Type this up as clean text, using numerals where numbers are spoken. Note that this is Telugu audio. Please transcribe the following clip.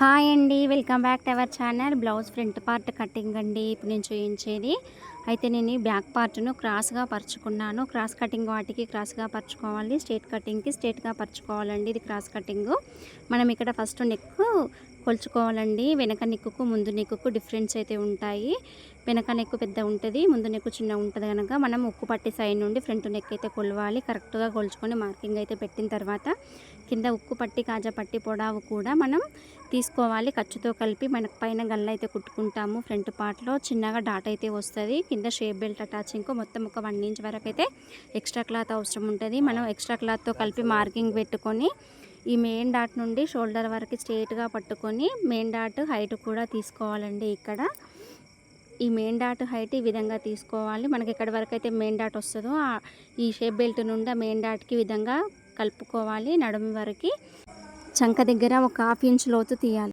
హాయ్ అండి, welcome back to our channel. Blouse front part cutting అండి ఇప్పుడు నేను చూపించేది. అయితే నేను ఈ బ్యాక్ పార్ట్ను క్రాస్గా పరుచుకున్నాను. క్రాస్ కటింగ్ వాటికి క్రాస్గా పరుచుకోవాలి, స్ట్రేట్ కటింగ్కి స్ట్రేట్గా పరుచుకోవాలండి. ఇది క్రాస్ కటింగ్. మనం ఇక్కడ ఫస్ట్ నెక్ కొలుచుకోవాలండి. వెనక నెక్కుకు ముందు నెక్కుకు డిఫరెన్స్ అయితే ఉంటాయి. వెనక నెక్ పెద్ద ఉంటుంది, ముందు నెక్ చిన్న ఉంటుంది కనుక మనం ఉక్కు పట్టి సైడ్ నుండి ఫ్రంట్ నెక్ అయితే కొలవాలి. కరెక్ట్గా కొలుచుకొని మార్కింగ్ అయితే పెట్టిన తర్వాత కింద ఉక్కు పట్టి కాజా పట్టి పొడవు కూడా మనం తీసుకోవాలి. ఖర్చుతో కలిపి మనకు పైన గల్ల అయితే కుట్టుకుంటాము. ఫ్రంట్ పార్ట్లో చిన్నగా డాట్ అయితే వస్తుంది. కింద షేప్ బెల్ట్ అటాచింగ్ మొత్తం ఒక 1 ఇంచ్ వరకు అయితే ఎక్స్ట్రా క్లాత్ అవసరం ఉంటుంది. మనం ఎక్స్ట్రా క్లాత్తో కలిపి మార్కింగ్ పెట్టుకొని ఈ మెయిన్ డాట్ నుండి షోల్డర్ వరకు స్ట్రేట్గా పట్టుకొని మెయిన్ డాట్ హైట్ కూడా తీసుకోవాలండి. ఇక్కడ ఈ మెయిన్ డాట్ హైట్ ఈ విధంగా తీసుకోవాలి. మనకి ఎక్కడి వరకు అయితే మెయిన్ డాట్ వస్తుందో ఈ షేప్ బెల్ట్ నుండి మెయిన్ డాట్కి విధంగా కలుపుకోవాలి. నడుము వరకు చంక దగ్గర ఒక 1/2 ఇంచ్ లోతు తీయాలి.